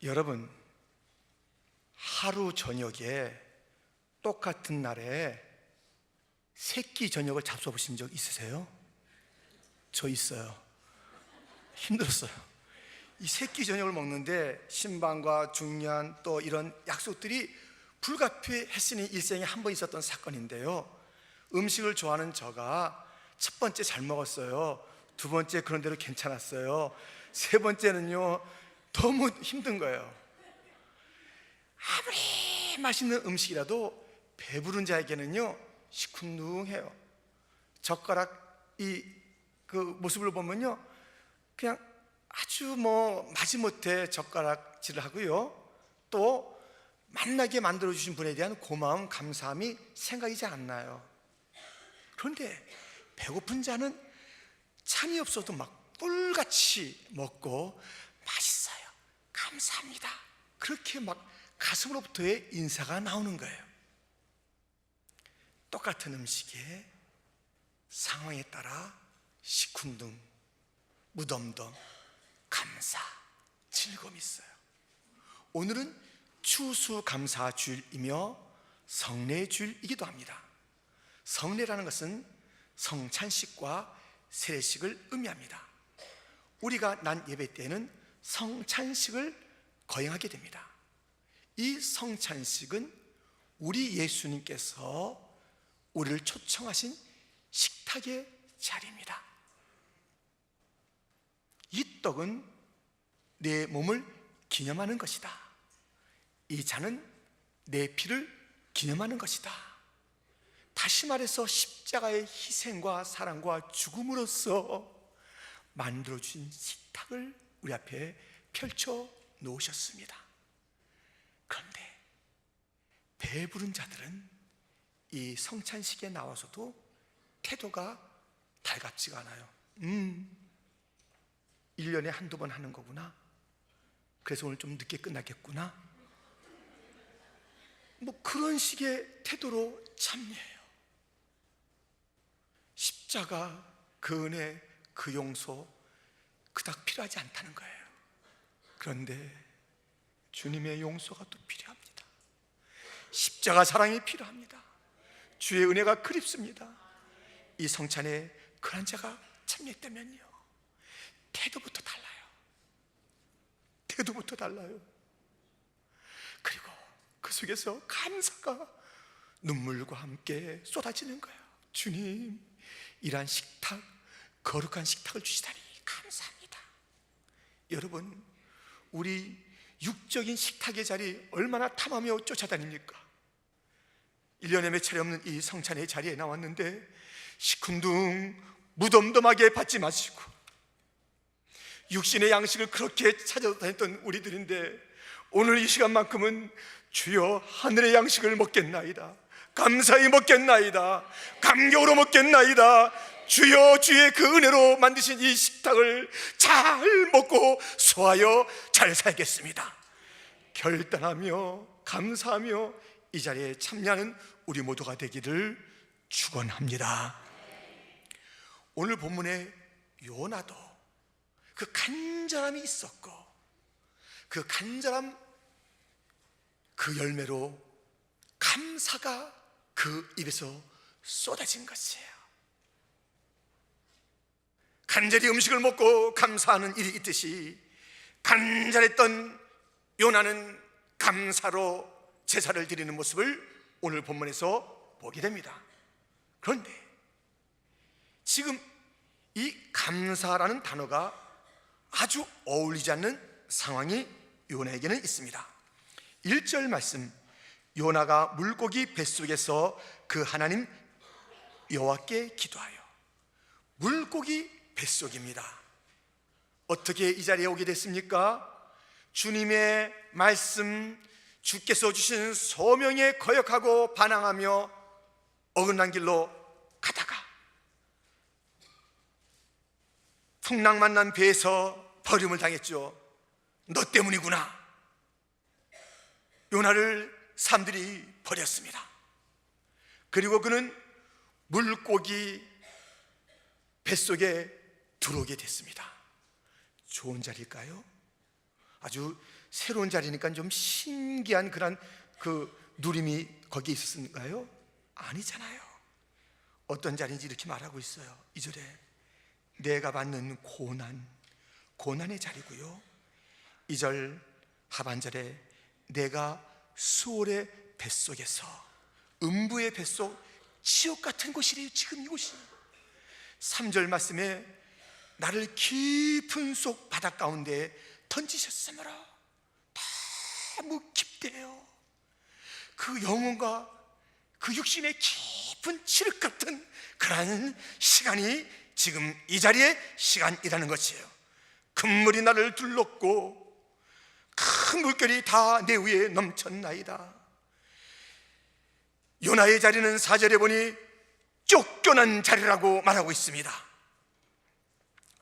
여러분, 하루 저녁에 똑같은 날에 세끼 저녁을 잡숴보신 적 있으세요? 저 있어요. 힘들었어요. 이 세끼 저녁을 먹는데 신방과 중년 또 이런 약속들이 불가피했으니 일생에 한 번 있었던 사건인데요, 음식을 좋아하는 저가 첫 번째 잘 먹었어요. 두 번째 그런 대로 괜찮았어요. 세 번째는요 너무 힘든 거예요. 아무리 맛있는 음식이라도 배부른 자에게는요 시큰둥해요. 젓가락 그 모습을 보면요 그냥 아주 마지못해 젓가락질을 하고요, 또 만나게 만들어주신 분에 대한 고마움, 감사함이 생각이 잘 안 나요. 그런데 배고픈 자는 찬이 없어도 막 꿀같이 먹고 맛있어요, 감사합니다, 그렇게 막 가슴으로부터의 인사가 나오는 거예요. 똑같은 음식에 상황에 따라 시큰둥, 무덤덤, 감사, 즐거움이 있어요. 오늘은 추수감사주일이며 성례주일이기도 합니다. 성례라는 것은 성찬식과 세례식을 의미합니다. 우리가 난 예배 때는 성찬식을 거행하게 됩니다. 이 성찬식은 우리 예수님께서 우리를 초청하신 식탁의 자리입니다. 이 떡은 내 몸을 기념하는 것이다. 이 잔은 내 피를 기념하는 것이다. 다시 말해서 십자가의 희생과 사랑과 죽음으로써 만들어주신 식탁을 우리 앞에 펼쳐 놓으셨습니다. 그런데 배부른 자들은 이 성찬식에 나와서도 태도가 달갑지가 않아요. 1년에 한두 번 하는 거구나, 그래서 오늘 좀 늦게 끝나겠구나, 그런 식의 태도로 참여해요. 십자가, 그 은혜, 그 용서 그닥 필요하지 않다는 거예요. 그런데 주님의 용서가 또 필요합니다. 십자가 사랑이 필요합니다. 주의 은혜가 그립습니다. 이 성찬에 그런 자가 참여했다면요, 태도부터 달라요. 태도부터 달라요. 그리고 그 속에서 감사가 눈물과 함께 쏟아지는 거예요. 주님, 이러한 식탁, 거룩한 식탁을 주시다니 감사합니다. 여러분, 우리 육적인 식탁의 자리 얼마나 탐하며 쫓아다닙니까? 1년에 몇 차례 없는 이 성찬의 자리에 나왔는데 시큰둥 무덤덤하게 받지 마시고 육신의 양식을 그렇게 찾아다녔던 우리들인데, 오늘 이 시간만큼은 주여 하늘의 양식을 먹겠나이다, 감사히 먹겠나이다, 감격으로 먹겠나이다, 주여 주의 그 은혜로 만드신 이 식탁을 잘 먹고 소하여 잘 살겠습니다. 결단하며 감사하며 이 자리에 참여하는 우리 모두가 되기를 축원합니다. 오늘 본문에 요나도 그 간절함이 있었고, 그 간절함, 그 열매로 감사가 그 입에서 쏟아진 것이에요. 간절히 음식을 먹고 감사하는 일이 있듯이 간절했던 요나는 감사로 제사를 드리는 모습을 오늘 본문에서 보게 됩니다. 그런데 지금 이 감사라는 단어가 아주 어울리지 않는 상황이 요나에게는 있습니다. 1절 말씀, 요나가 물고기 뱃속에서 그 하나님 여호와께 기도하여. 물고기 뱃속입니다. 어떻게 이 자리에 오게 됐습니까? 주님의 말씀, 주께서 주신 소명에 거역하고 반항하며 어긋난 길로 가다가 풍랑 만난 배에서 버림을 당했죠. 너 때문이구나. 요나를 사람들이 버렸습니다. 그리고 그는 물고기 뱃속에 들어오게 됐습니다. 좋은 자리일까요? 아주 새로운 자리니까 좀 신기한 그런 누림이 거기에 있었을까요? 아니잖아요. 어떤 자리인지 이렇게 말하고 있어요. 2절에 내가 받는 고난의 자리고요. 2절 하반절에 내가 수월의 뱃속에서, 음부의 뱃속, 지옥 같은 곳이래요. 지금 이곳이. 3절 말씀에 나를 깊은 속 바닷 가운데 던지셨으므로 너무 깊대요. 그 영혼과 그 육신의 깊은 칠흑 같은 그러한 시간이 지금 이 자리의 시간이라는 것이에요. 큰 물이 나를 둘렀고 큰 물결이 다 내 위에 넘쳤나이다. 요나의 자리는 4절에 보니 쫓겨난 자리라고 말하고 있습니다.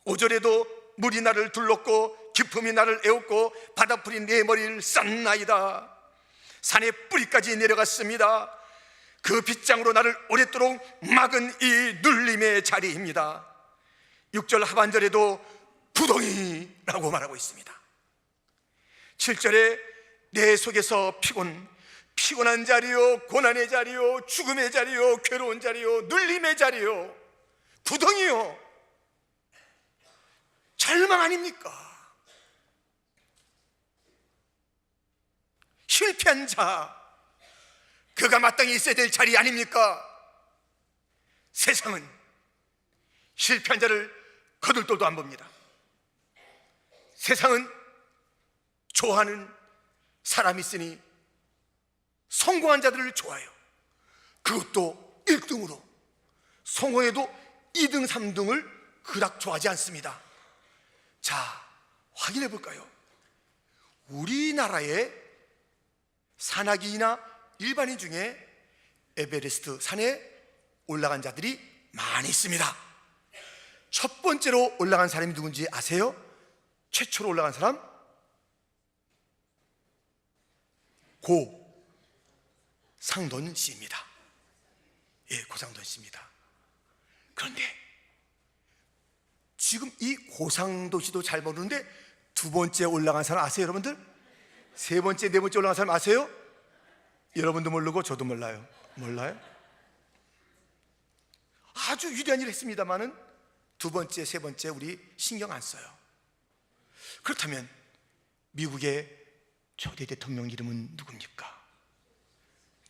5절에도 물이 나를 둘렀고 기품이 나를 에웠고 바닷불이 내 머리를 쌌나이다. 산의 뿌리까지 내려갔습니다. 그 빗장으로 나를 오랫도록 막은 이 눌림의 자리입니다. 6절 하반절에도 구덩이라고 말하고 있습니다. 7절에 내 속에서 피곤한 자리요, 고난의 자리요, 죽음의 자리요, 괴로운 자리요, 눌림의 자리요, 구덩이요, 절망 아닙니까? 실패한 자, 그가 마땅히 있어야 될 자리 아닙니까? 세상은 실패한 자를 거들떠도 안 봅니다. 세상은 좋아하는 사람이 있으니 성공한 자들을 좋아해요. 그것도 1등으로. 성공해도 2등, 3등을 그닥 좋아하지 않습니다. 자, 확인해 볼까요? 우리나라의 산악인이나 일반인 중에 에베레스트 산에 올라간 자들이 많이 있습니다. 첫 번째로 올라간 사람이 누군지 아세요? 최초로 올라간 사람? 고상돈 씨입니다. 예, 고상돈 씨입니다. 그런데 지금 이 고상돈 씨도 잘 모르는데 두 번째 올라간 사람 아세요, 여러분들? 세 번째, 네 번째 올라간 사람 아세요? 여러분도 모르고 저도 몰라요. 몰라요? 아주 위대한 일을 했습니다만은 두 번째, 세 번째 우리 신경 안 써요. 그렇다면 미국의 초대 대통령 이름은 누굽니까?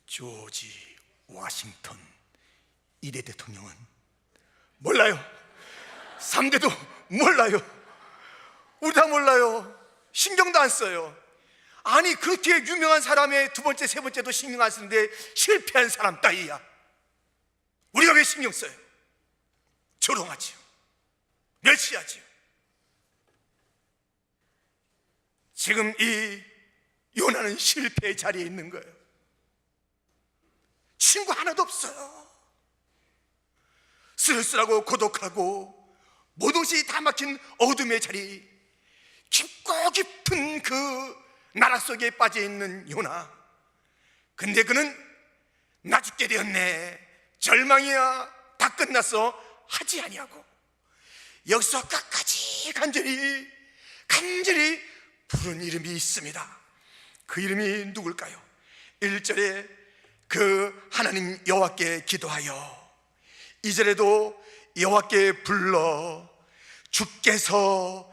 조지 워싱턴 2대 대통령은 몰라요. 3대도 몰라요. 우리 다 몰라요. 신경도 안 써요. 아니, 그렇게 유명한 사람의 두 번째, 세 번째도 신경 안 쓰는데 실패한 사람 따위야. 우리가 왜 신경 써요? 조롱하지요. 멸시하지요. 지금 이 요나는 실패의 자리에 있는 거예요. 친구 하나도 없어요. 쓸쓸하고 고독하고 모든 것이 다 막힌 어둠의 자리, 깊고 깊은 그 나라 속에 빠져있는 요나. 근데 그는 나 죽게 되었네, 절망이야, 다 끝났어 하지 아니하고 여기서 끝까지 간절히 부른 이름이 있습니다. 그 이름이 누굴까요? 1절에 그 하나님 여호와께 기도하여, 2절에도 여호와께 불러 주께서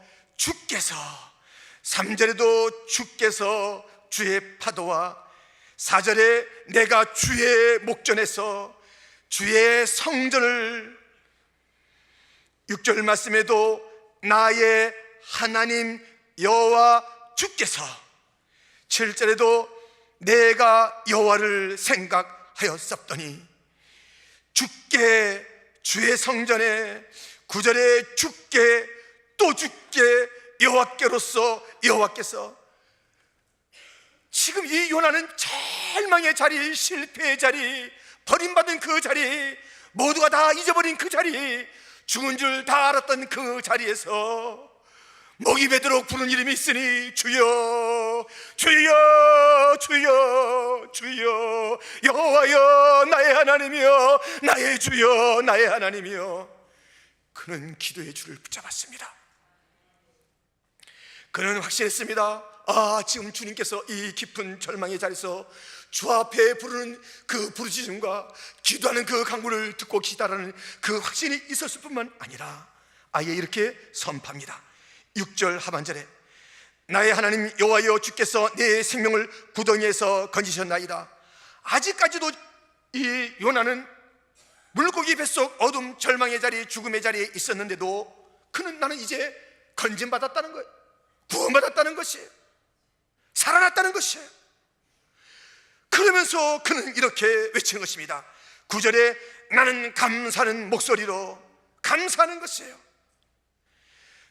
3절에도 주께서 주의 파도와, 4절에 내가 주의 목전에서 주의 성전을, 6절 말씀에도 나의 하나님 여호와 주께서, 7절에도 내가 여호와를 생각하였었더니 주께 주의 성전에, 9절에 주께 또 주께 여호와께로서 여호와께서. 지금 이 요나는 절망의 자리, 실패의 자리, 버림받은 그 자리, 모두가 다 잊어버린 그 자리, 죽은 줄 다 알았던 그 자리에서 목이 베도록 부른 이름이 있으니 주여 주여 주여 주여, 여호와여 나의 하나님이여, 나의 주여 나의 하나님이여. 그는 기도의 줄을 붙잡았습니다. 그는 확신했습니다. 지금 주님께서 이 깊은 절망의 자리에서 주 앞에 부르는 그 부르짖음과 기도하는 그 간구를 듣고 계시다라는 그 확신이 있었을 뿐만 아니라 아예 이렇게 선포합니다. 6절 하반절에 나의 하나님 여호와여 주께서 내 생명을 구덩이에서 건지셨나이다. 아직까지도 이 요나는 물고기 뱃속 어둠 절망의 자리, 죽음의 자리에 있었는데도 그는 나는 이제 건짐받았다는 거예요. 구원받았다는 것이에요. 살아났다는 것이에요. 그러면서 그는 이렇게 외치는 것입니다. 9절에 나는 감사하는 목소리로 감사하는 것이에요.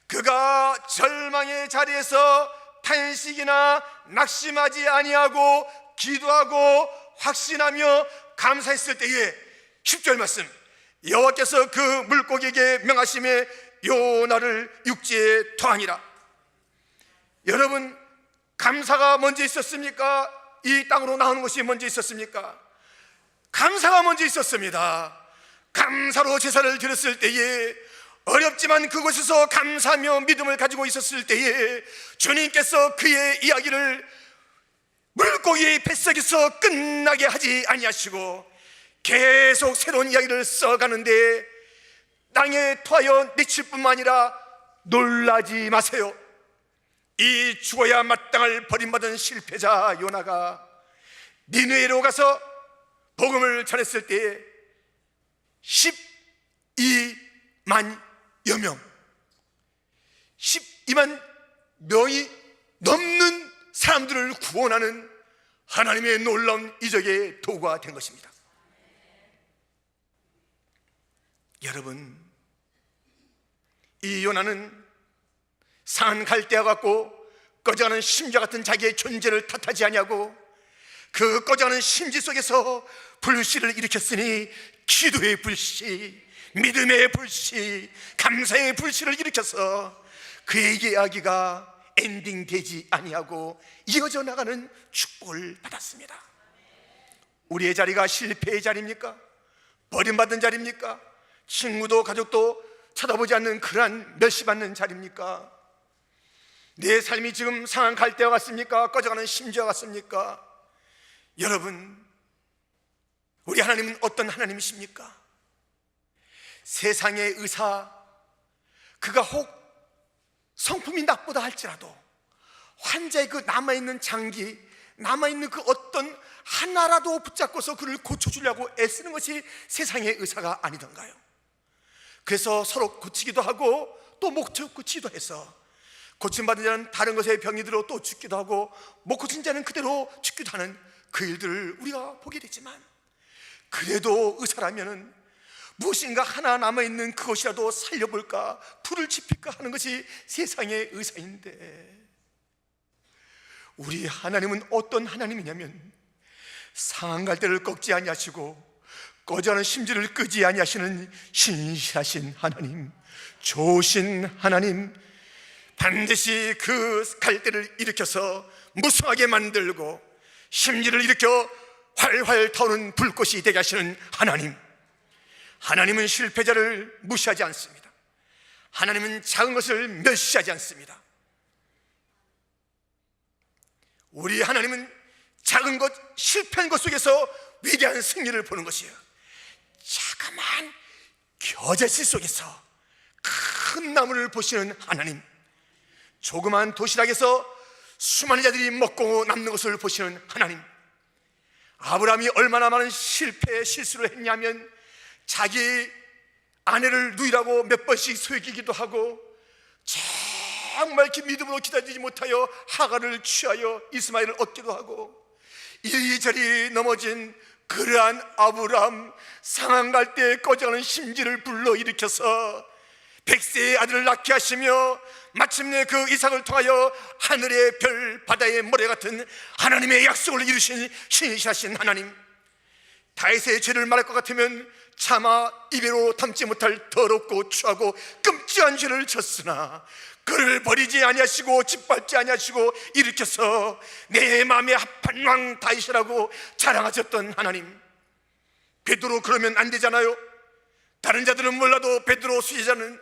그가 절망의 자리에서 탄식이나 낙심하지 아니하고 기도하고 확신하며 감사했을 때에 10절 말씀, 여호와께서 그 물고기에게 명하심에 요나를 육지에 토하니라. 여러분, 감사가 먼저 있었습니까? 이 땅으로 나오는 것이 먼저 있었습니까? 감사가 먼저 있었습니다. 감사로 제사를 드렸을 때에, 어렵지만 그곳에서 감사하며 믿음을 가지고 있었을 때에 주님께서 그의 이야기를 물고기의 뱃속에서 끝나게 하지 아니하시고 계속 새로운 이야기를 써가는데, 땅에 토하여 내칠 뿐만 아니라 놀라지 마세요. 이 죽어야 마땅할 버림받은 실패자 요나가 니느웨로 가서 복음을 전했을 때에 12만여 명, 12만 명이 넘는 사람들을 구원하는 하나님의 놀라운 이적의 도구가 된 것입니다. 여러분, 이 요나는 상한 갈대와 같고 꺼져가는 심지와 같은 자기의 존재를 탓하지 아니하고 그 꺼져가는 심지 속에서 불씨를 일으켰으니 기도의 불씨, 믿음의 불씨, 감사의 불씨를 일으켜서 그의 이야기가 엔딩되지 아니하고 이어져 나가는 축복을 받았습니다. 우리의 자리가 실패의 자리입니까? 버림받은 자리입니까? 친구도 가족도 쳐다보지 않는 그러한 멸시받는 자리입니까? 내 삶이 지금 상한 갈대와 같습니까? 꺼져가는 심지와 같습니까? 여러분, 우리 하나님은 어떤 하나님이십니까? 세상의 의사, 그가 혹 성품이 나쁘다 할지라도 환자의 그 남아있는 장기, 남아있는 그 어떤 하나라도 붙잡고서 그를 고쳐주려고 애쓰는 것이 세상의 의사가 아니던가요? 그래서 서로 고치기도 하고 또 못 고치기도 해서 고침받은 자는 다른 것에 병이 들어 또 죽기도 하고 못 고친 자는 그대로 죽기도 하는 그 일들을 우리가 보게 되지만, 그래도 의사라면은 무엇인가 하나 남아있는 그것이라도 살려볼까, 불을 지필까 하는 것이 세상의 의사인데, 우리 하나님은 어떤 하나님이냐면 상한 갈대를 꺾지 아니하시고 꺼져가는 심지를 끄지 아니하시는 신실하신 하나님, 좋으신 하나님, 반드시 그 갈대를 일으켜서 무성하게 만들고 심지를 일으켜 활활 타오르는 불꽃이 되게 하시는 하나님. 하나님은 실패자를 무시하지 않습니다. 하나님은 작은 것을 멸시하지 않습니다. 우리 하나님은 작은 것, 실패한 것 속에서 위대한 승리를 보는 것이에요. 자그마한 겨자씨 속에서 큰 나무를 보시는 하나님, 조그만 도시락에서 수많은 자들이 먹고 남는 것을 보시는 하나님. 아브라함이 얼마나 많은 실수를 했냐면 자기 아내를 누이라고 몇 번씩 속이기도 하고 정말 이렇게 믿음으로 기다리지 못하여 하갈을 취하여 이스마엘을 얻기도 하고 이리저리 넘어진 그러한 아브라함, 상한 갈대에 꺼져가는 심지를 불러일으켜서 100세의 아들을 낳게 하시며 마침내 그 이삭을 통하여 하늘의 별, 바다의 모래 같은 하나님의 약속을 이루신 신실하신 하나님. 다윗의 죄를 말할 것 같으면 차마 입에로 담지 못할 더럽고 추하고 끔찍한 죄를 졌으나 그를 버리지 아니하시고 짓밟지 아니하시고 일으켜서 내 마음에 합한 왕 다윗이라고 자랑하셨던 하나님. 베드로 그러면 안 되잖아요. 다른 자들은 몰라도 베드로 수제자는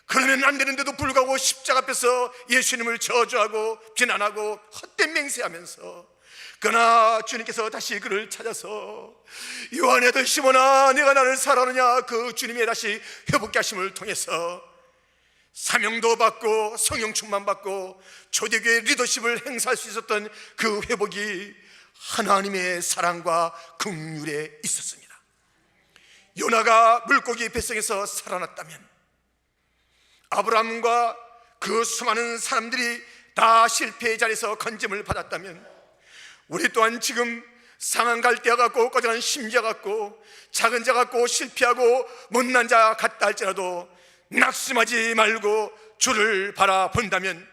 그러면 안 되는데도 불구하고 십자가 앞에서 예수님을 저주하고 비난하고 헛된 맹세하면서, 그러나 주님께서 다시 그를 찾아서 요한의 아들 시몬아, 네가 나를 사랑하느냐, 그 주님의 다시 회복케 하심을 통해서 사명도 받고 성령 충만 받고 초대교회 리더십을 행사할 수 있었던 그 회복이 하나님의 사랑과 긍휼에 있었습니다. 요나가 물고기 뱃속에서 살아났다면, 아브라함과 그 수많은 사람들이 다 실패의 자리에서 건짐을 받았다면, 우리 또한 지금 상한 갈대와 같고 꺼져간 심지와 같고 작은 자 같고 실패하고 못난 자 같다 할지라도 낙심하지 말고 주를 바라본다면,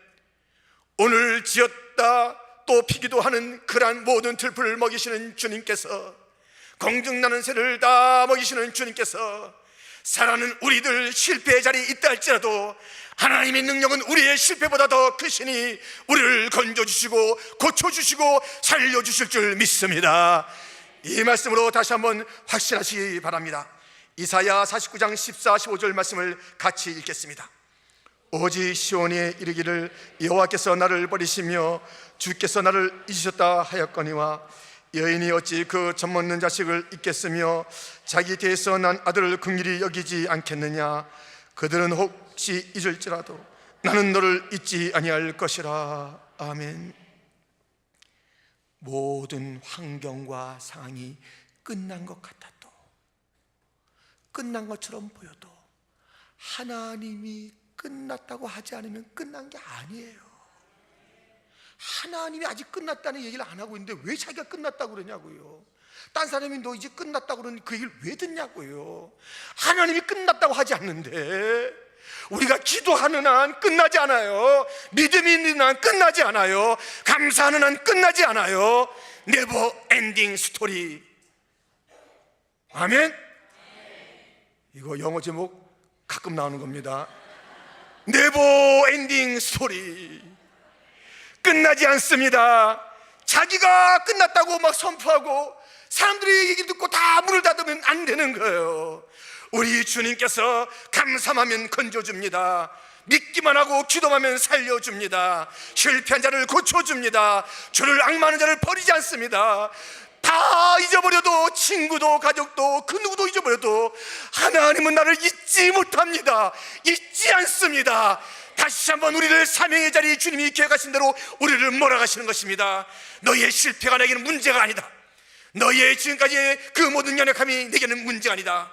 오늘 지었다 또 피기도 하는 그러한 모든 들풀을 먹이시는 주님께서, 공중나는 새를 다 먹이시는 주님께서, 살아는 우리들 실패의 자리에 있다 할지라도 하나님의 능력은 우리의 실패보다 더 크시니 우리를 건져주시고 고쳐주시고 살려주실 줄 믿습니다. 이 말씀으로 다시 한번 확신하시기 바랍니다. 이사야 49장 14, 15절 말씀을 같이 읽겠습니다. 오직 시온에 이르기를 여호와께서 나를 버리시며 주께서 나를 잊으셨다 하였거니와, 여인이 어찌 그 젖먹는 자식을 잊겠으며 자기 뒤에서 난 아들을 긍휼히 여기지 않겠느냐. 그들은 혹시 잊을지라도 나는 너를 잊지 아니할 것이라. 아멘. 모든 환경과 상황이 끝난 것 같아도, 끝난 것처럼 보여도 하나님이 끝났다고 하지 않으면 끝난 게 아니에요. 하나님이 아직 끝났다는 얘기를 안 하고 있는데 왜 자기가 끝났다고 그러냐고요. 딴 사람이 너 이제 끝났다고 그러는 그 얘기를 왜 듣냐고요. 하나님이 끝났다고 하지 않는데, 우리가 기도하는 한 끝나지 않아요. 믿음이 있는 한 끝나지 않아요. 감사하는 한 끝나지 않아요. 네버 엔딩 스토리. 아멘. 이거 영어 제목 가끔 나오는 겁니다. 네버 엔딩 스토리. 끝나지 않습니다. 자기가 끝났다고 막 선포하고 사람들의 얘기 듣고 다 문을 닫으면 안 되는 거예요. 우리 주님께서 감사하면 건져줍니다. 믿기만 하고 기도하면 살려줍니다. 실패한 자를 고쳐줍니다. 주를 앙망하는 자를 버리지 않습니다. 다 잊어버려도, 친구도 가족도 그 누구도 잊어버려도 하나님은 나를 잊지 못합니다. 잊지 않습니다. 다시 한번 우리를 사명의 자리 주님이 계획하신 대로 우리를 몰아가시는 것입니다. 너희의 실패가 내게는 문제가 아니다. 너희의 지금까지의 그 모든 연약함이 내게는 문제가 아니다.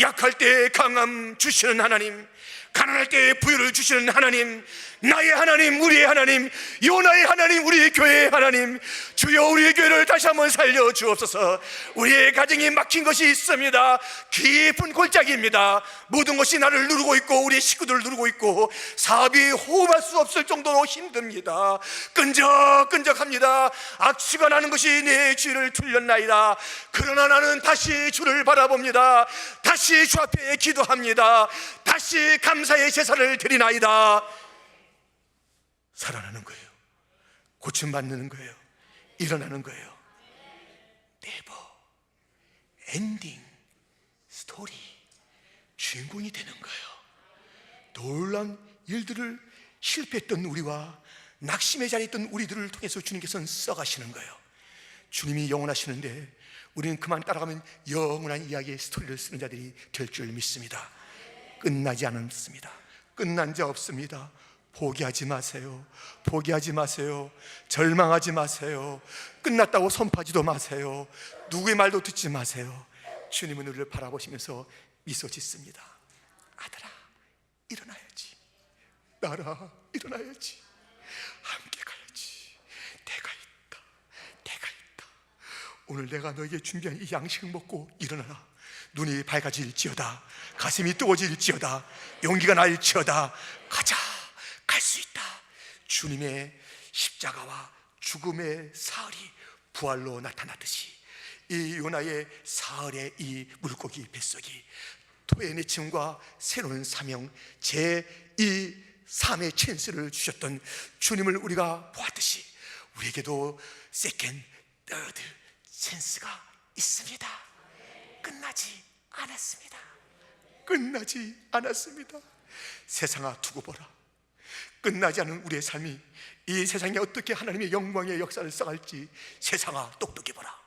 약할 때 강함 주시는 하나님, 가난할 때 부유를 주시는 하나님, 나의 하나님, 우리의 하나님, 요나의 하나님, 우리의 교회의 하나님, 주여 우리의 교회를 다시 한번 살려주옵소서. 우리의 가정이 막힌 것이 있습니다. 깊은 골짜기입니다. 모든 것이 나를 누르고 있고 우리의 식구들을 누르고 있고 사업이 호흡할 수 없을 정도로 힘듭니다. 끈적끈적합니다. 악취가 나는 것이 내 주를 틀렸나이다. 그러나 나는 다시 주를 바라봅니다. 다시 주 앞에 기도합니다. 다시 감사의 제사를 드리나이다. 살아나는 거예요. 고침받는 거예요. 일어나는 거예요. 네버 엔딩 스토리. 주인공이 되는 거예요. 놀라운 일들을 실패했던 우리와 낙심의 자리에 있던 우리들을 통해서 주님께서는 써가시는 거예요. 주님이 영원하시는데 우리는 그만 따라가면 영원한 이야기의 스토리를 쓰는 자들이 될 줄 믿습니다. 끝나지 않습니다. 끝난 자 없습니다. 포기하지 마세요. 포기하지 마세요. 절망하지 마세요. 끝났다고 선포하지도 마세요. 누구의 말도 듣지 마세요. 주님은 우리를 바라보시면서 미소 짓습니다. 아들아, 일어나야지. 나라, 일어나야지. 함께 가야지. 내가 있다. 내가 있다. 오늘 내가 너에게 준비한 이 양식을 먹고 일어나라. 눈이 밝아질지어다. 가슴이 뜨거워질지어다. 용기가 날지어다. 가자. 갈 수 있다. 주님의 십자가와 죽음의 사흘이 부활로 나타났듯이 이 요나의 사흘의 이 물고기 뱃속이 토해내침과 새로운 사명 제2삶의 찬스를 주셨던 주님을 우리가 보았듯이 우리에게도 세컨드, 더드 찬스가 있습니다. 끝나지 않았습니다. 끝나지 않았습니다. 세상아 두고 보라. 끝나지 않은 우리의 삶이 이 세상에 어떻게 하나님의 영광의 역사를 써갈지 세상아 똑똑히 보라.